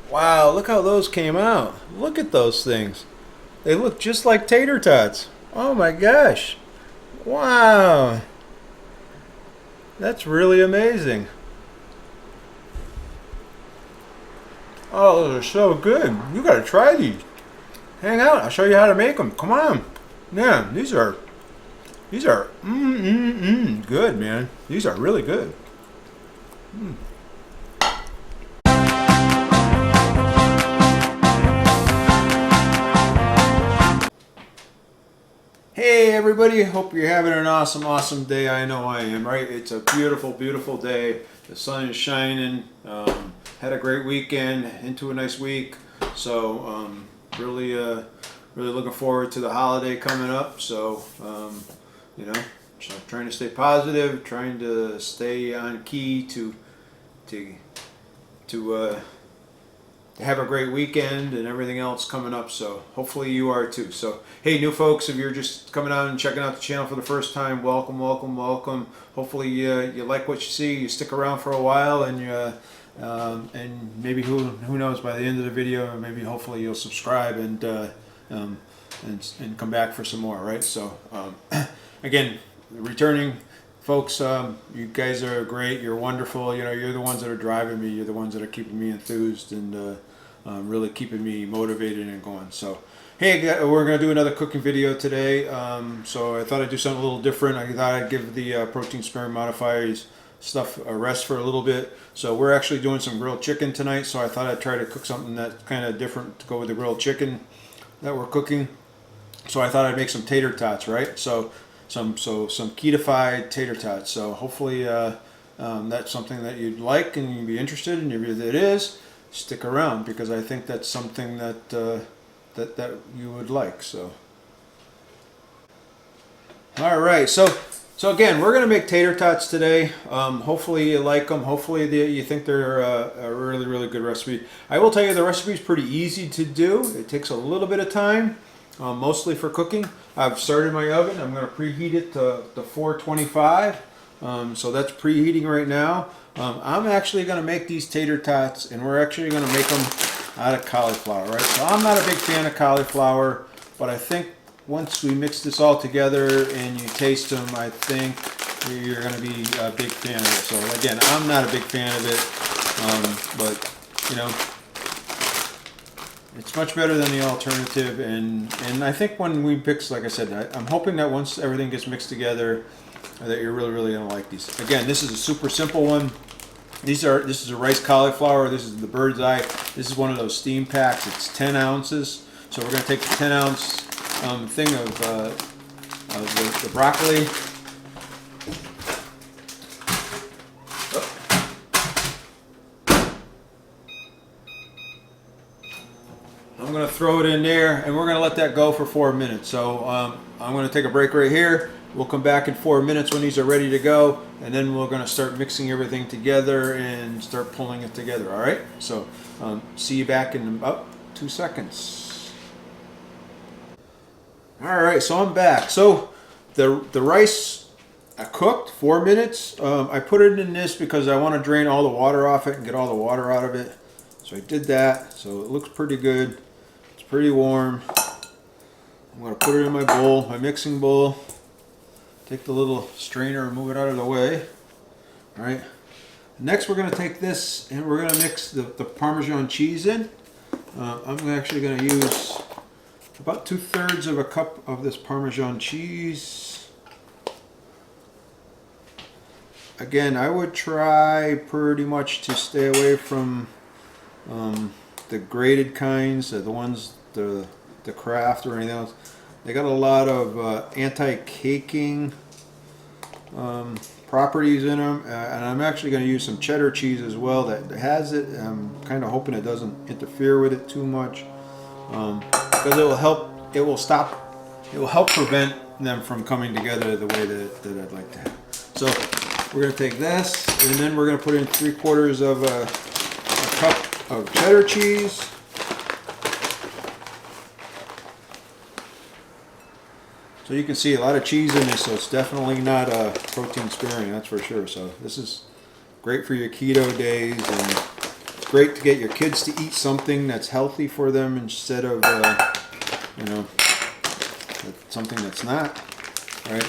Wow, look how those came out. Look at those things. They look just like tater tots. Oh my gosh. Wow. That's really amazing. Oh, those are so good. You gotta try these. Hang out. I'll show you how to make them. Come on. Yeah, these are good, man. These are really good. Mm. Hey everybody, hope you're having an awesome day. I know I am, right? It's a beautiful day. The sun is shining. Had a great weekend, into a nice week. So really looking forward to the holiday coming up. So you know, just trying to stay positive, trying to stay on key to have a great weekend and everything else coming up. So hopefully you are too. So hey, new folks, if you're just coming out and checking out the channel for the first time, welcome. Hopefully you like what you see, you stick around for a while, and maybe who knows, by the end of the video, maybe hopefully you'll subscribe and come back for some more, right? So again, returning folks, you guys are great. You're wonderful. You know, you're the ones that are driving me. You're the ones that are keeping me enthused and really keeping me motivated and going. So, hey, we're going to do another cooking video today. So I thought I'd do something a little different. I thought I'd give the protein sparing modifiers stuff a rest for a little bit. So we're actually doing some grilled chicken tonight. So I thought I'd try to cook something that's kind of different to go with the grilled chicken that we're cooking. So I thought I'd make some tater tots, right? So some ketofied tater tots. So hopefully that's something that you'd like and you'd be interested in. If it is, stick around, because I think that's something that that you would like. So all right, so again, we're gonna make tater tots today. Hopefully you like them. Hopefully you think they're a really good recipe. I will tell you, the recipe is pretty easy to do. It takes a little bit of time. Mostly for cooking. I've started my oven. I'm going to preheat it to 425. So that's preheating right now. I'm actually going to make these tater tots, and we're actually going to make them out of cauliflower, right? So I'm not a big fan of cauliflower, but I think once we mix this all together and you taste them, I think you're going to be a big fan of it. So again, I'm not a big fan of it, but you know, it's much better than the alternative, and I think when we mix, like I said, I'm hoping that once everything gets mixed together, that you're really going to like these. Again, this is a super simple one. This is a rice cauliflower. This is the bird's eye. This is one of those steam packs. It's 10 ounces. So we're going to take the 10 ounce thing of the broccoli. I'm going to throw it in there, and we're going to let that go for 4 minutes. So I'm going to take a break right here. We'll come back in 4 minutes when these are ready to go, and then we're going to start mixing everything together and start pulling it together. All right? So see you back in about 2 seconds. All right, so I'm back. So the rice I cooked 4 minutes. I put it in this because I want to drain all the water off it and get all the water out of it. So I did that. So it looks pretty good. Pretty warm. I'm going to put it in my bowl, my mixing bowl. Take the little strainer and move it out of the way. All right. Next, we're going to take this and we're going to mix the Parmesan cheese in. I'm actually going to use about 2/3 of a cup of this Parmesan cheese. Again, I would try pretty much to stay away from the grated kinds, the ones, the Kraft or anything else. They got a lot of anti-caking properties in them, and I'm actually going to use some cheddar cheese as well that has it. I'm kind of hoping it doesn't interfere with it too much, because it will help. It will help prevent them from coming together the way that I'd like to have. So we're going to take this, and then we're going to put in 3/4 of a cup of cheddar cheese. So you can see a lot of cheese in this, so it's definitely not protein sparing, that's for sure. So this is great for your keto days, and great to get your kids to eat something that's healthy for them instead of, you know, something that's not, right?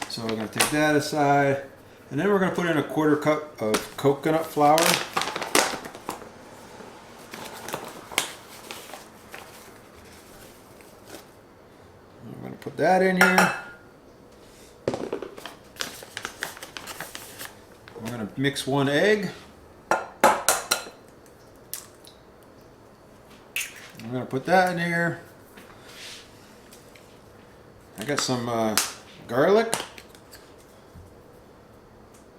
So we're going to take that aside. And then we're going to put in a 1/4 cup of coconut flour. I'm going to put that in here. I'm going to mix 1 egg. I'm going to put that in here. I got some garlic.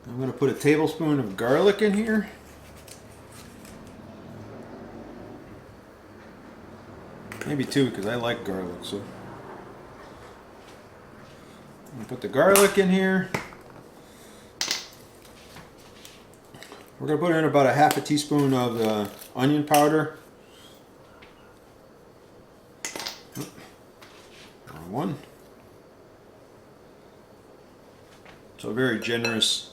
I'm going to put a tablespoon of garlic in here. Maybe 2 because I like garlic. So I'm going to put the garlic in here. We're going to put in about a 1/2 teaspoon of onion powder. Wrong one. So a very generous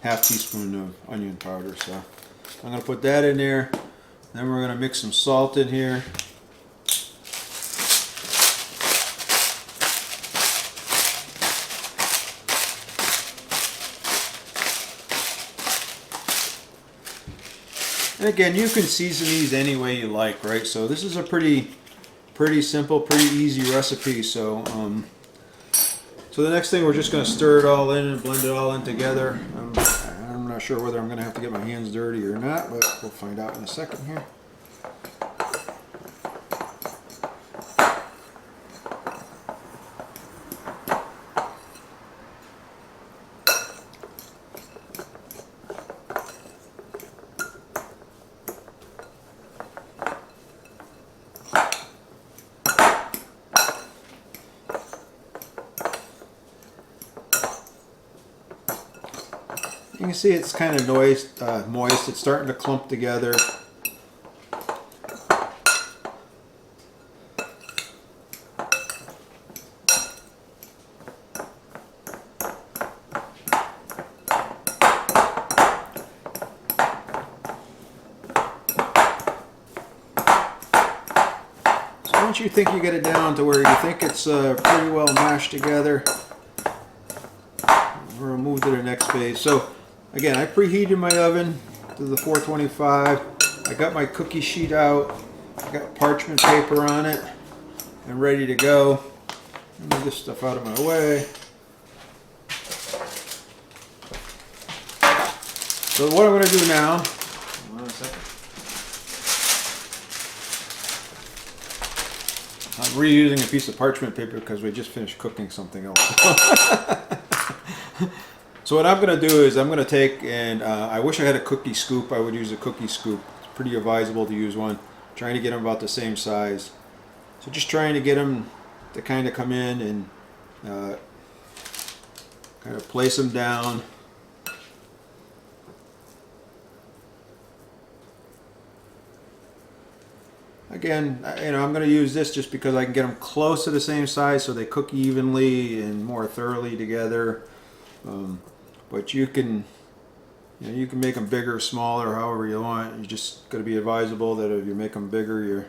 1/2 teaspoon of onion powder. So I'm going to put that in there. Then we're going to mix some salt in here. And again, you can season these any way you like, right? So this is a pretty simple, pretty easy recipe. So so the next thing, we're just going to stir it all in and blend it all in together. I'm not sure whether I'm going to have to get my hands dirty or not, but we'll find out in a second here. You can see it's kind of moist. It's starting to clump together. So once you think you get it down to where you think it's pretty well mashed together, we'll move to the next phase. So again, I preheated my oven to the 425. I got my cookie sheet out. I got parchment paper on it and ready to go. Move this stuff out of my way. So what I'm going to do now, hold on a second. I'm reusing a piece of parchment paper because we just finished cooking something else. So what I'm going to do is I'm going to take, and I wish I had a cookie scoop. I would use a cookie scoop. It's pretty advisable to use one. Trying to get them about the same size. So just trying to get them to kind of come in and kind of place them down. Again, I'm going to use this just because I can get them close to the same size so they cook evenly and more thoroughly together. But you can make them bigger, smaller, however you want. You just got to be advisable that if you make them bigger,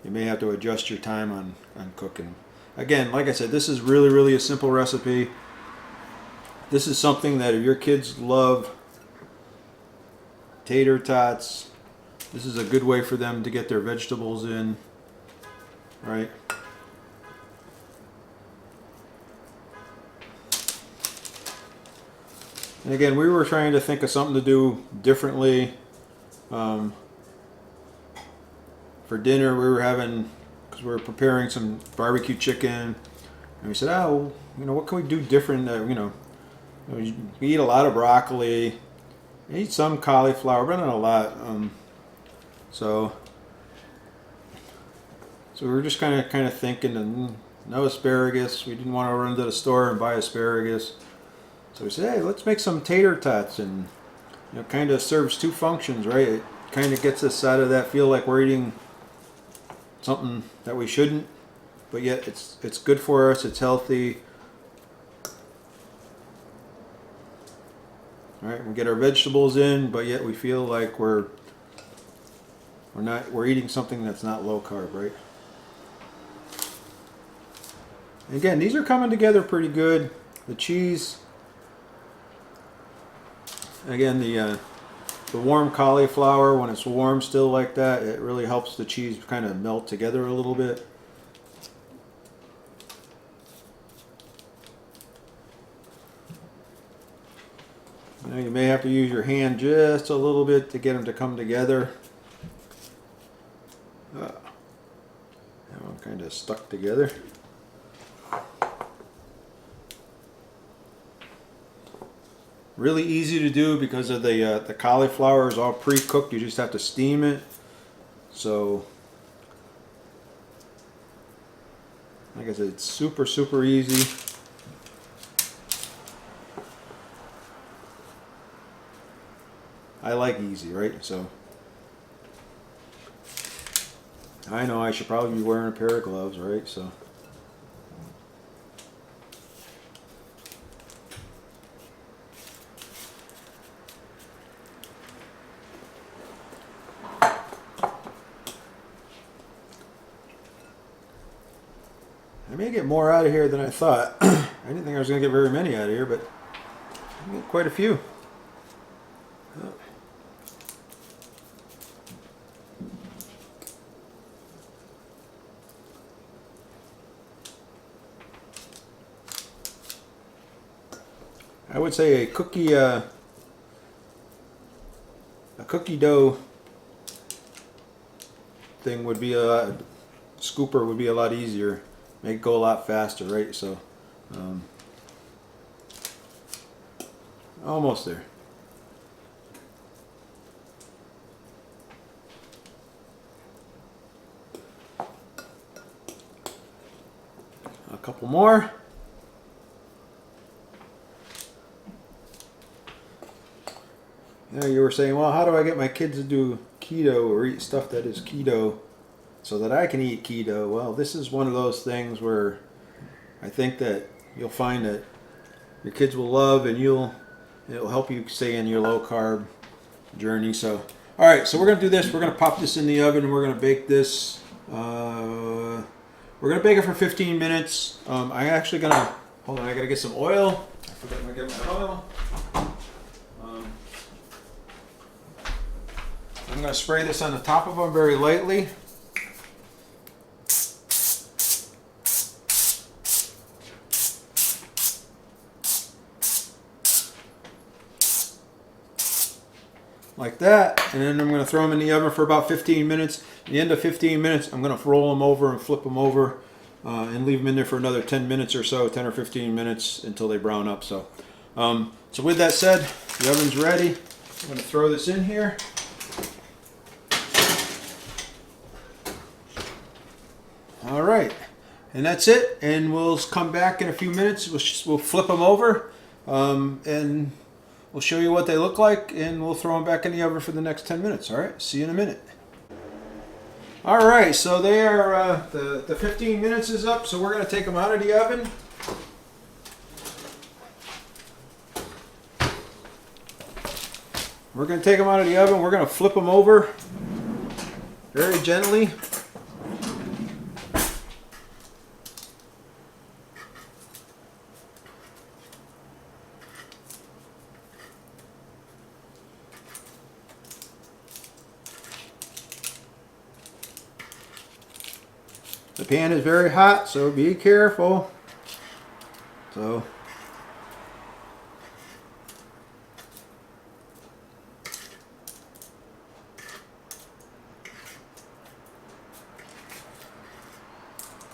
you may have to adjust your time on cooking. Again, like I said, this is really a simple recipe. This is something that if your kids love tater tots, this is a good way for them to get their vegetables in, right? And again, we were trying to think of something to do differently. For dinner, we were having, because we were preparing some barbecue chicken, and we said, oh, what can we do different? We eat a lot of broccoli, eat some cauliflower, but not a lot. So we were just kind of thinking, and no asparagus. We didn't want to run to the store and buy asparagus. So we said, hey, let's make some tater tots, and kind of serves two functions, right? It kind of gets us out of that feel like we're eating something that we shouldn't, but yet it's good for us. It's healthy. All right, we get our vegetables in, but yet we feel like we're we're eating something that's not low carb, right? And again, these are coming together pretty good. The cheese, again, the warm cauliflower, when it's warm still like that, it really helps the cheese kind of melt together a little bit. Now you may have to use your hand just a little bit to get them to come together. That one kind of stuck together. Really easy to do because of the cauliflower is all pre-cooked. You just have to steam it. So, like I said, it's super, super easy. I like easy, right? So, I know I should probably be wearing a pair of gloves, right? So. I may get more out of here than I thought. I didn't think I was going to get very many out of here, but I get quite a few. I would say a cookie dough thing would be scooper would be a lot easier. Make it go a lot faster, right? So, almost there. A couple more. Yeah, you were saying, well, how do I get my kids to do keto or eat stuff that is keto so that I can eat keto? Well, this is one of those things where I think that you'll find that your kids will love, and it'll help you stay in your low carb journey. So, all right, so we're gonna do this. We're gonna pop this in the oven, and we're gonna bake this. We're gonna bake it for 15 minutes. I'm actually gonna hold on. I gotta get some oil. I forgot to get my oil. I'm going to spray this on the top of them very lightly. Like that, and then I'm going to throw them in the oven for about 15 minutes. At the end of 15 minutes, I'm going to roll them over and flip them over and leave them in there for another 10 minutes or so, 10 or 15 minutes until they brown up. So with that said, the oven's ready. I'm going to throw this in here. All right, and that's it. And we'll come back in a few minutes. We'll flip them over, and we'll show you what they look like, and we'll throw them back in the oven for the next 10 minutes. All right, see you in a minute. All right, so they are the 15 minutes is up. So we're going to take them out of the oven. We're going to take them out of the oven. We're going to flip them over very gently. The pan is very hot, so be careful. So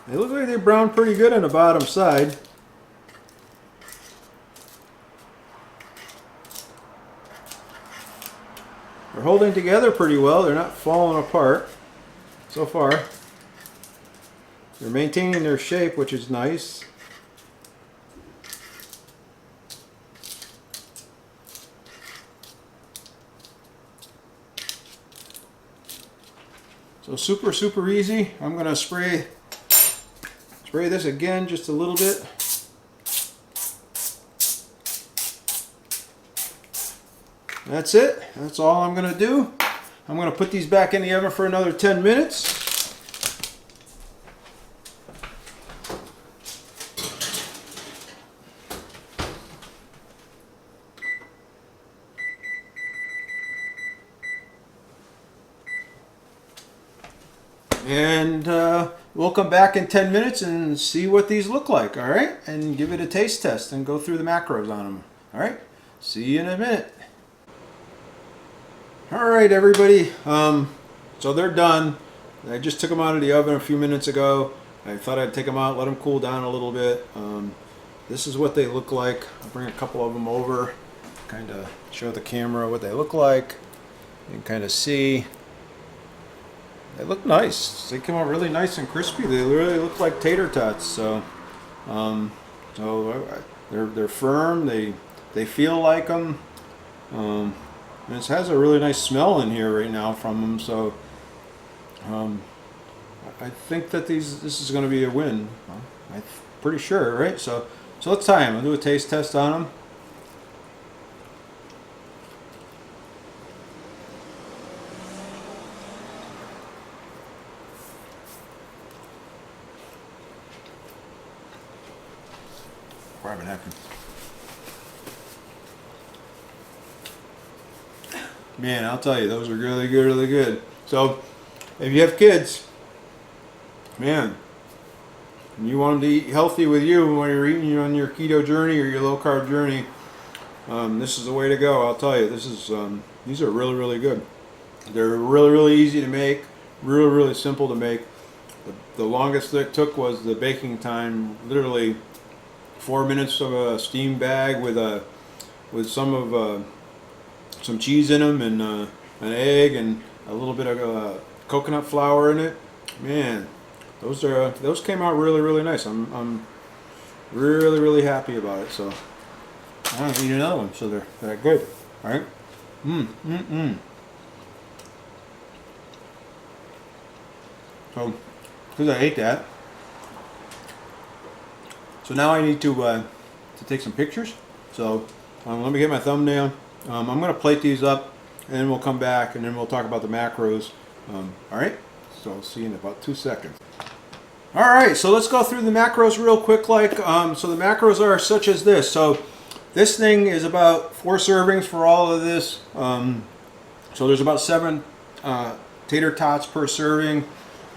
they look like they browned pretty good on the bottom side. They're holding together pretty well. They're not falling apart so far. They're maintaining their shape, which is nice. So super, super easy. I'm going to spray this again just a little bit. That's it. That's all I'm going to do. I'm going to put these back in the oven for another 10 minutes. And we'll come back in 10 minutes and see what these look like, all right? And give it a taste test and go through the macros on them, all right? See you in a minute. All right, everybody. So they're done. I just took them out of the oven a few minutes ago. I thought I'd take them out, let them cool down a little bit. This is what they look like. I'll bring a couple of them over, kind of show the camera what they look like. You can kind of see. They look nice. They come out really nice and crispy. They really look like tater tots. So, they're firm. They feel like them. And it has a really nice smell in here right now from them. So, I think that this is going to be a win. I'm pretty sure, right? So let's try them. I'll do a taste test on them. Grab a napkin. Man, I'll tell you, those are really good, really good. So, if you have kids, man, and you want them to eat healthy with you when you're eating on your keto journey or your low carb journey, this is the way to go. I'll tell you, these are really, really good. They're really, really easy to make, really, really simple to make. The longest it took was the baking time, literally 4 minutes of a steam bag with some cheese in them and an egg and a little bit of coconut flour in it. Man, those came out really, really nice. I'm really, really happy about it. So I'm gonna eat another one. So they're good. All right. So because I ate that. So now I need to take some pictures. So let me get my thumbnail. I'm going to plate these up, and then we'll come back, and then we'll talk about the macros. All right? So I'll see you in about 2 seconds. All right, so let's go through the macros real quick. So the macros are such as this. So this thing is about 4 servings for all of this. So there's about 7 tater tots per serving.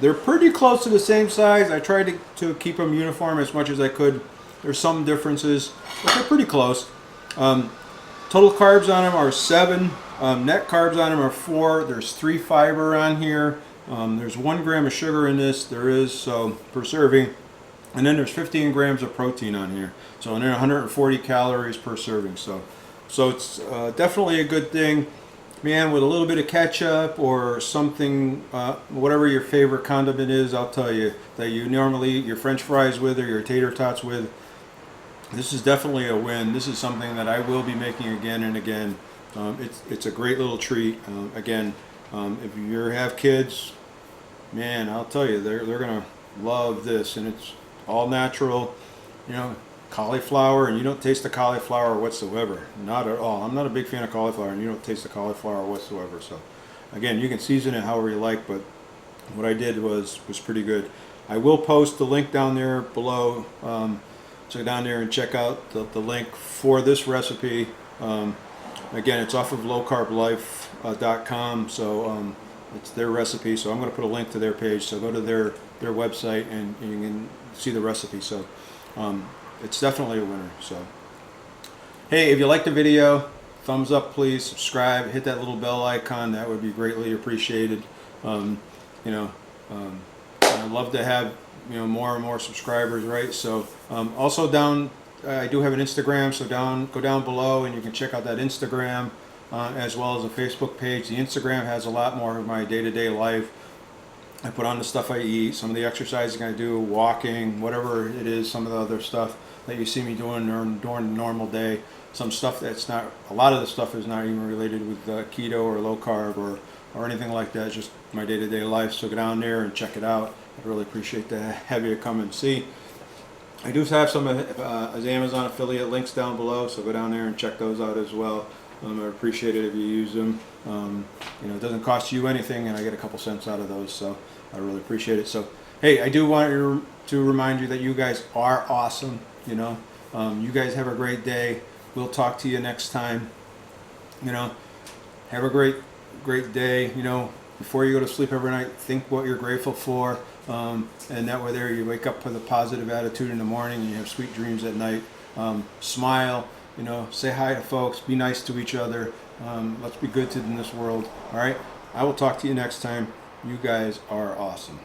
They're pretty close to the same size. I tried to keep them uniform as much as I could. There's some differences, but they're pretty close. Total carbs on them are 7. Net carbs on them are 4. There's 3 fiber on here. There's 1 gram of sugar in this. There is, so per serving. And then there's 15 grams of protein on here. So and then 140 calories per serving. So it's definitely a good thing. Man, with a little bit of ketchup or something, whatever your favorite condiment is, I'll tell you, that you normally eat your French fries with or your tater tots with, this is definitely a win. This is something that I will be making again and again. It's a great little treat. Again, if you have kids, man, I'll tell you, they're gonna love this, and it's all natural. You know, cauliflower, and you don't taste the cauliflower whatsoever. Not at all. I'm not a big fan of cauliflower, and you don't taste the cauliflower whatsoever. So again, you can season it however you like, but what I did was pretty good. I will post the link down there below. So go down there and check out the link for this recipe. Again, it's off of lowcarblife.com, so it's their recipe. So I'm going to put a link to their page. So go to their website and you can see the recipe. So it's definitely a winner. So hey, if you like the video, thumbs up please, subscribe, hit that little bell icon. That would be greatly appreciated. I'd love to have more and more subscribers, right? So also I do have an Instagram, so go down below and you can check out that Instagram as well as a Facebook page. The Instagram has a lot more of my day-to-day life. I put on the stuff I eat, some of the exercising I do, walking, whatever it is, some of the other stuff that you see me doing during the normal day. Some stuff that's not, a lot of the stuff is not even related with keto or low carb or anything like that. It's just my day-to-day life. So go down there and check it out. I'd really appreciate to have you come and see. I do have some Amazon affiliate links down below, so go down there and check those out as well. I appreciate it if you use them. It doesn't cost you anything, and I get a couple cents out of those, so I really appreciate it. So, hey, I do want to remind you that you guys are awesome. You guys have a great day. We'll talk to you next time. Have a great day. Before you go to sleep every night, think what you're grateful for, and that way there you wake up with a positive attitude in the morning and you have sweet dreams at night. Smile, say hi to folks, be nice to each other. Let's be good in this world. All right, I will talk to you next time. You guys are awesome.